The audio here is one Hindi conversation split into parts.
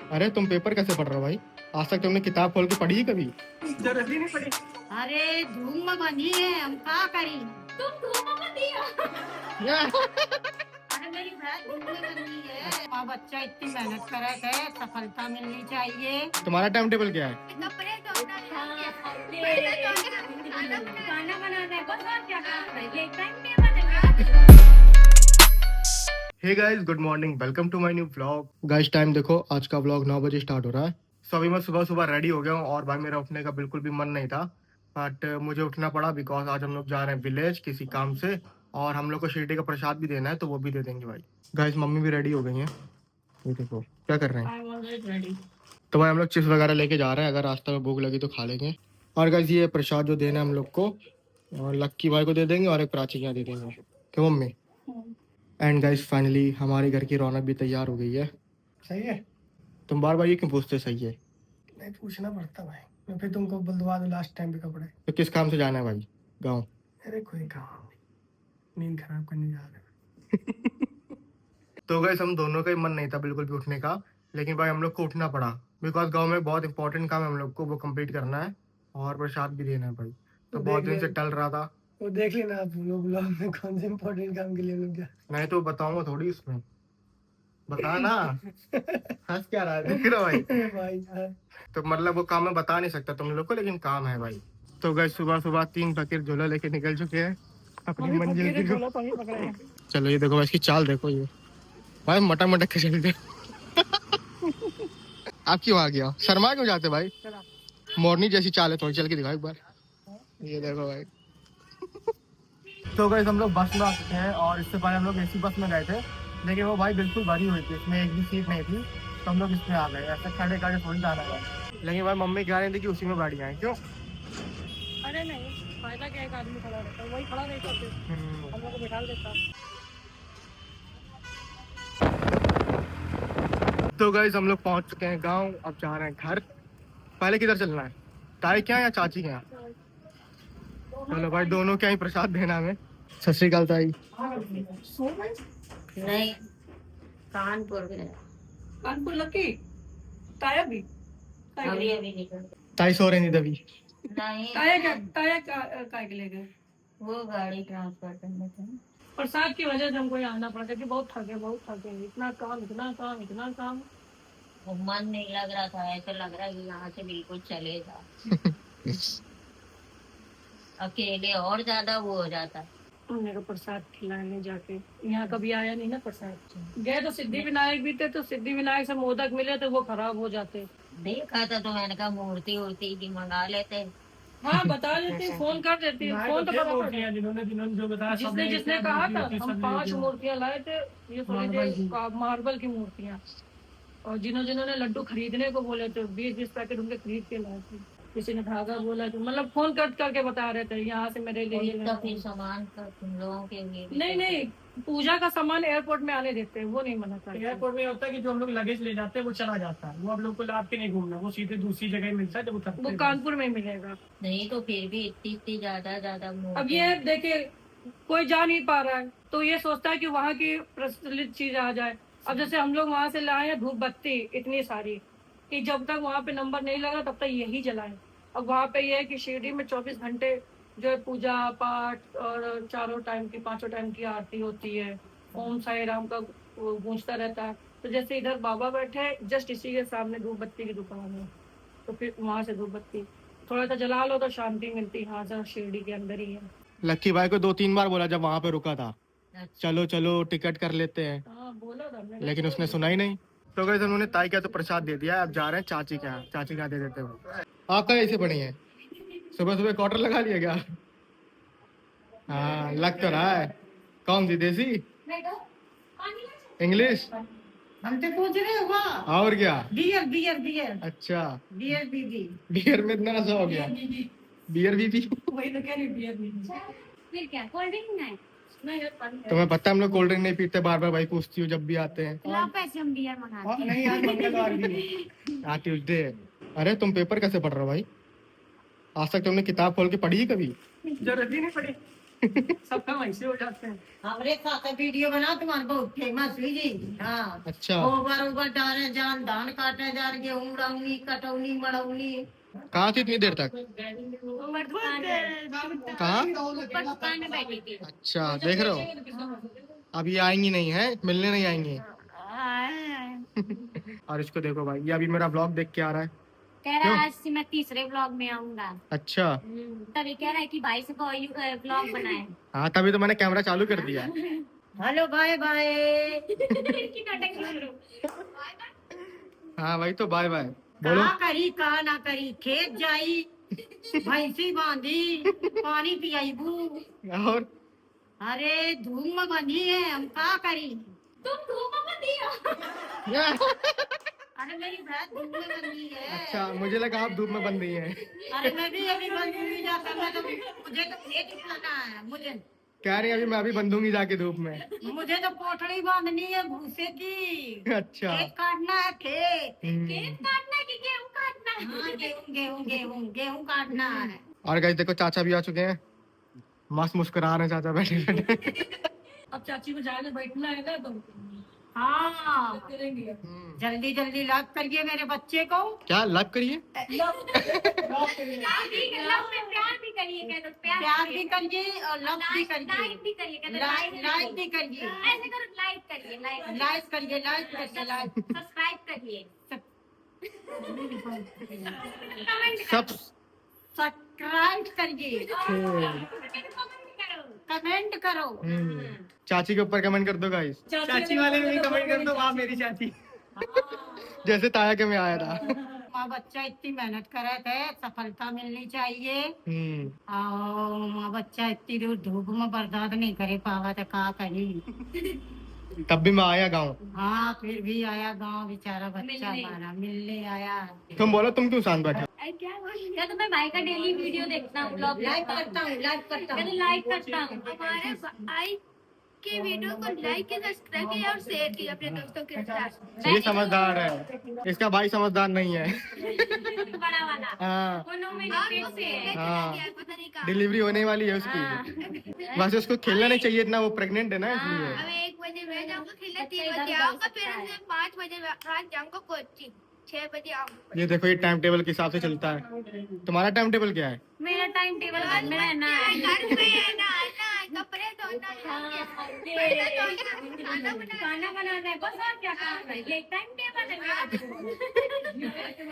अरे तुम पेपर कैसे पढ़ रहे हो भाई? आज तक तुमने किताब खोल के पढ़ी है कभी? जरूरत ही नहीं पड़ी। अरे धूम में बनी है, हम क्या करी? तुम धूम में बनी हो। अरे मेरी बहन धूम में बनी है। माँ बच्चा इतनी मेहनत करे थे, सफलता मिलनी चाहिए। तुम्हारा टाइम टेबल क्या है? कपड़े धोना है, खाना बनाना है, बस और क्या करना है? ये टाइम टेबल है। Hey guys, good morning, welcome to my new vlog. Guys time देखो, आज का व्लॉग 9 बजे स्टार्ट हो रहा है। सो अभी मैं सुबह सुबह रेडी हो गया हूँ और भाई मेरा उठने का बिल्कुल भी मन नहीं था, बट मुझे उठना पड़ा बिकॉज आज हम लोग जा रहे हैं विलेज किसी काम से और हम लोग को शिरडी का प्रसाद भी देना है, तो वो भी दे देंगे भाई। गाइस मम्मी भी रेडी हो गई हैं, ये देखो क्या कर रहे हैं। तो भाई हम लोग चिप्स वगैरह लेके जा रहे हैं, अगर रास्ते में भूख लगी तो खा लेंगे। और गाइस ये प्रसाद जो देना है हम लोग को, और लक्की भाई को दे देंगे और एक प्राची यहाँ दे देंगे, क्यों मम्मी? एंड गाइस फाइनली हमारे घर की रौनक भी तैयार हो गई है। सही है। तुम बार बार ये क्यों पूछते? सही है नहीं पूछना पड़ता भाई, मैं फिर तुमको बुलवा दूं लास्ट टाइम पे कपड़े। तो किस काम से जाना है भाई? गाँव? अरे कोई काम नहीं, नींद खराब करने जा रहे तो गाइस हम दोनों का ही मन नहीं था बिल्कुल भी उठने का, लेकिन भाई हम लोग को उठना पड़ा बिकॉज गांव में बहुत इंपॉर्टेंट काम है हम लोग को, वो कंप्लीट करना है और प्रसाद भी देना है भाई। तो बहुत दिन से टल रहा था। वो देख लेना आप लोग ब्लॉग में कौन से इम्पोर्टेंट काम के लिए लोग गया। नहीं तो बताऊंगा थोड़ी उसमें, बता ना। हंस क्या रहा है, देख रहे हो भाई? भाई यार, तो मतलब वो काम मैं बता नहीं सकता तुम लोग को, लेकिन काम है भाई। तो गाइस सुबह सुबह 3 फकीर झोला लेके निकल चुके हैं अपनी मंजिल की झोला तो नहीं पकड़े हैं। चलो ये देखो भाई, इसकी चाल देखो, ये भाई मटक मटक के चलते। आप क्यों आ गया? शर्मा क्यों जाते भाई? मोरनी जैसी चाल है, थोड़ी चल के दिखाओ एक बार। ये देखो भाई। तो गाइस हम लोग बस में आ चुके हैं और इससे पहले हम लोग एसी बस में गए थे, लेकिन वो भाई बिल्कुल भरी हुई थी, इसमें एक भी सीट नहीं थी, तो हम लोग इसमें आ गए। ऐसे खड़े खड़े थोड़ी जाना है, लेकिन भाई मम्मी कह रही थी कि उसी में बैठ जाए। क्यों? अरे नहीं, फायदा क्या, एक आदमी खड़ा रहता है, वही खड़ा नहीं करते, हम लोग को बैठा देता। तो गाइस हम लोग पहुंच चुके हैं गाँव, अब जा रहे हैं घर। पहले किधर चलना है, ताई क्या या चाची के यहाँ? चलो भाई दोनों क्या ही प्रसाद देना हमें। सत श्री अकाल ताई। नहीं, कानपुर में कानपुर लकी ताया भी अभी अभी निकल। ताई सो रही नहीं तभी। नहीं, ताया काय के ले गए। वो गाड़ी ट्रांसफर करने थे। प्रसाद की वजह से हमको यहाँ आना पड़ा क्योंकि बहुत थके, इतना काम इतना काम इतना काम। वो मन नहीं लग रहा था, ऐसा लग रहा है कि यहाँ से बिल्कुल चले जा। अकेले और ज्यादा वो हो जाता। मेरे को प्रसाद खिलाने जाके, यहाँ कभी आया नहीं ना प्रसाद। गए तो सिद्धि विनायक भी थे, तो सिद्धि विनायक से मोदक मिले तो वो खराब हो जाते। देखा था तो मैंने कहा मूर्ति उर्ति की मंगा लेते। हाँ बता देती, फोन कर देती, फोन तो पता जिन्होंने जो बताया, जिसने कहा था। हम 5 मूर्तियाँ लाए थे, ये मार्बल की मूर्तियाँ, और जिन्होंने लड्डू खरीदने को बोले थे 20-20 पैकेट उनके खरीद के लाए थे। किसी ने धागा बोला तो मतलब फोन करके बता रहे थे यहाँ से मेरे लिए फिर सामान का तुम लोगों के लिए नहीं, पूजा का सामान एयरपोर्ट में आने देते हैं, वो नहीं मना करते। एयरपोर्ट में होता है कि जो हम लोग लगेज ले जाते हैं वो चला जाता है, वो आप लोग को लाद के नहीं घूमना, वो सीधे दूसरी जगह मिलता है, जब वो कानपुर में मिलेगा। नहीं तो फिर भी इतनी ज्यादा अब ये देखिए, कोई जा नहीं पा रहा है तो ये सोचता है कि वहाँ की प्रचलित चीज आ जाए। अब जैसे हम लोग वहाँ से लाए हैं धूप बत्ती इतनी सारी कि जब तक वहाँ पे नंबर नहीं लगा तब तक यही जलाएं। अब वहाँ पे ये है कि शिरडी में 24 घंटे जो है पूजा पाठ और चारों टाइम की 5 टाइम की आरती होती है, ओम साई राम का गूंजता रहता है। तो जैसे इधर बाबा बैठे हैं जस्ट इसी के सामने धूप बत्ती की दुकान है, तो फिर वहाँ से धूप बत्ती थोड़ा सा जला लो तो शांति मिलती है। हाँ सर, शिरडी के अंदर ही है। लक्की भाई को 2-3 बार बोला जब वहाँ पे रुका था, चलो चलो टिकट कर लेते हैं। हाँ बोला था, लेकिन उसने सुना ही नहीं। तो गाइस उन्होंने ताई का तो प्रसाद दे दिया, अब जा रहे हैं चाची के यहाँ। चाची के यहाँ दे देते हैं। आपका ऐसे पड़ी है, सुबह सुबह क्वार्टर लगा लिया क्या? हाँ लग तो रहा है। कौन सी देसी इंग्लिश? हम तो पूछ रहे हो और क्या? बियर अच्छा बियर बीबी, बियर में इतना नशा हो गया, बियर भी पी। वही तो कह रही बियर बीबी। फिर क्या कोल्ड ड्रिंक नहीं? तुम्हें पता है हम लोग कोल्ड ड्रिंक नहीं पीते, बार बार भाई पूछती हूँ जब भी आते हैं। खिलाओ पैसे, हम बियर मंगाते हैं। नहीं आज मंगलवार भी, आज ट्यूजडे है। अरे तुम पेपर कैसे पढ़ रहे हो भाई? आज तक तुमने किताब खोल के पढ़ी है कभी? जरूरत ही नहीं पड़ी। सबका वैसे हो जाते हैं। हमारे साथ वीडियो बना तुम्हारे बहुत फेमस हुई जी। हाँ अच्छा, गोबर डाले जान धान काटे जान गेहूं उड़ौनी कटौनी मड़ौनी। कहाँ थी इतनी देर तक? ऊपर दुकान में कहाँ? ऊपर दुकान में बैठी थी। अच्छा, देख रहे हो, अब ये आएंगी नहीं है, मिलने नहीं आएंगी। और इसको देखो भाई, ये अभी मेरा ब्लॉग देख के आ रहा है। कह क्यों? रहा आज से मैं तीसरे ब्लॉग में आऊंगा। अच्छा, तभी कह रहा है कि भाई से ब्लॉग बनाए। हाँ तभी तो मैंने कैमरा चालू कर दिया। Hello bye bye. हाँ भाई, तो बाय बाय बोलो। का करी का ना करी खेत जाई भैंसी बांधी पानी पियाईबू। और अरे धूप में बंधी है हम का करी। तुम धूप में बंधी हो। अरे मेरी भैंस धूप में बंधी है। अच्छा, मुझे लगा आप धूप में बंद नहीं है। अरे मैं भी अभी बंधूंगी जाकर। मैं तो मुझे तो खेत उठाना है। मुझे कह रही है अभी मैं अभी बंधूंगी जाके धूप में। मुझे तो पोटली बांधनी है भूसे की। अच्छा, खेत काटना है खेत। हम्म। काटना है कि गेहूं काटना है। हाँ गेहूं गेहूं गेहूं गेहूं काटना है। और गाइस देखो, चाचा भी आ चुके हैं, मस्त मुस्कुरा रहे हैं चाचा बैठे बैठे। अब चाची को जाके बैठना है ना, तो हाँ करेंगे। जल्दी जल्दी लग करिए मेरे बच्चे को। क्या लव करिए? प्यार भी करिए और लव भी करिए। लाइक भी करिए। लाइक भी करिए। ऐसे करो लाइक करिए। लाइक करिए। लाइक करिए। लाइक सब्सक्राइब करिए। सब सब्सक्राइब करिए। कमेंट करो। चाची के ऊपर कमेंट कर दो गाइस। चाची वाले में भी कमेंट कर दो, वहाँ मेरी चाची। जैसे ताया के में आया था। माँ बच्चा इतनी मेहनत करे थे, सफलता मिलनी चाहिए। और माँ बच्चा इतनी दूर धूप में बर्दाश्त नहीं करे पावा तो का करी। तब भी मैं आया गाँव। हाँ फिर भी आया गांव बेचारा बच्चा हमारा मिलने आया। तुम बोलो, तुम क्यों शांत बैठे? क्या तो मैं भाई का डेली वीडियो देखता हूँ, ब्लॉग लाइक करता हूँ। लाइक करता हूँ। हमारे भाई के वीडियो को लाइक कीजिए, सब्सक्राइब कीजिए और शेयर कीजिए अपने दोस्तों के साथ। ये समझदार है, इसका भाई समझदार नहीं है। बड़ा वाला हाँ, हाँ, पता नहीं कहाँ। डिलीवरी होने वाली है उसकी। बस उसको खेलना नहीं चाहिए इतना, वो प्रेग्नेंट है ना इसलिए। अब 1 बजे मैं जाऊंगा खेलने, 3 बजे आऊंगा, फिर मैं 5 बजे रात जाऊंगा कोचिंग, 6 बजे आऊंगा। ये देखो, ये टाइम टेबल के हिसाब से चलता है। तुम्हारा टाइम टेबल क्या है? मेरा टाइम टेबल घर में रहना है। घर पे है ना, कपड़े धोना है, खाना बनाना है, बस और क्या काम है। ये टाइम टेबल है मेरा।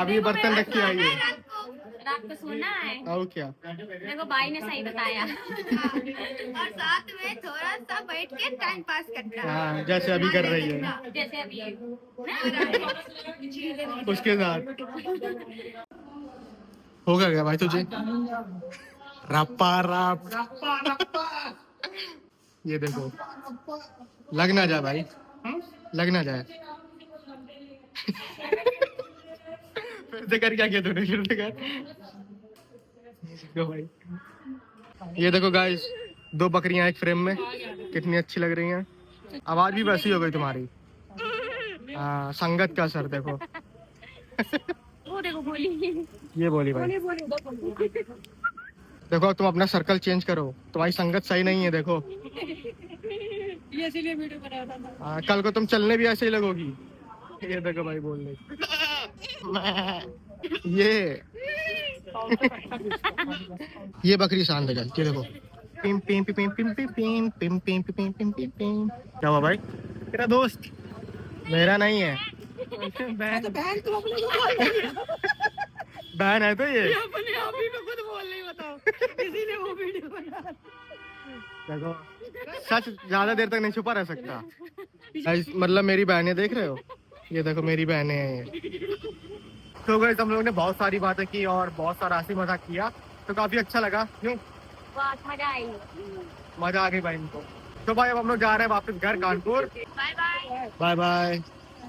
अब ये बर्तन रख के आई है। रात को सोना है। और क्या? मेरे को भाई ने सही बताया। और साथ में थोड़ा सा बैठ के टाइम पास करना है। हाँ, जैसे अभी कर रही है जैसे अभी उसके साथ। होगा क्या भाई तुझे? रप्पा रप। ये देखो, लग ना जाए भाई, लग ना जाए। फिर से कर, क्या किया तूने? फिर से कर। देखो भाई, ये देखो गाइस, 2 बकरियां एक फ्रेम में, कितनी अच्छी लग रही हैं। आवाज भी वैसी हो गई तुम्हारी। हाँ, संगत का असर देखो। वो देखो बोली। ये बोली भाई। देखो, तुम अपना सर्कल चेंज करो, तुम्हारी संगत सही नहीं है। देखो, ये इसीलिए वीडियो बना रहा था। हाँ, कल को तुम चलने भी ऐसे ही लगोगी। ये देखो भाई, बोल रही। ये बकरी शांत है। ये देखो, Pym Pym Pym Pym Pym Pym Pym Pym Pym Pym Pym Pym. क्या हुआ भाई? तेरा दोस्त, मेरा नहीं है। बहन है तो ये अपने आप ही में खुद बोल नहीं, बताओ, इसीलिए वो वीडियो बना। देखो, सच ज्यादा देर तक नहीं छुपा रह सकता। मतलब मेरी बहनें देख रहे हो, ये देखो मेरी बहनें हैं ये। तो गाइस, हम लोगों ने बहुत सारी बातें की और बहुत सारा हंसी मजाक किया, तो काफी अच्छा लगा। क्यों? बहुत मजा आई। मजा आ गई भाई इनको। तो भाई अब हम लोग जा रहे हैं वापस घर Kanpur. Bye bye. Bye bye.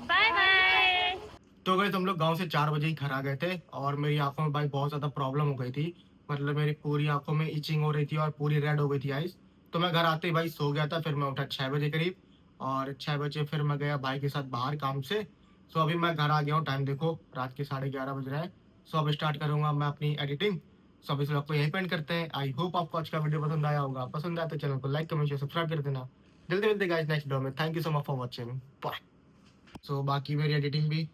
Bye bye. तो गाइस, हम लोग गांव से 4 बजे ही घर आ गए थे और मेरी आंखों में भाई बहुत ज्यादा प्रॉब्लम हो गई थी। मतलब मेरी पूरी आंखों में इचिंग हो रही थी और पूरी रेड हो गई थी आइस। तो मैं घर आते ही भाई सो गया था। फिर मैं उठा 6 बजे करीब, और 6 बजे फिर मैं गया भाई के साथ बाहर काम से। सो अभी मैं घर आ गया हूँ। टाइम देखो, रात के 11:30 बज रहे हैं। सो अब स्टार्ट करूंगा मैं अपनी एडिटिंग। सो अब इस व्लॉग को यहीं पेंड करते हैं। आई होप आपको आज का वीडियो पसंद आया होगा। पसंद आया तो चैनल को लाइक कमेंट शेयर सब्सक्राइब कर देना। जल्दी मिलते गाइस नेक्स्ट वीडियो में। Thank you so much for watching. Bye. So बाकी मेरी एडिटिंग भी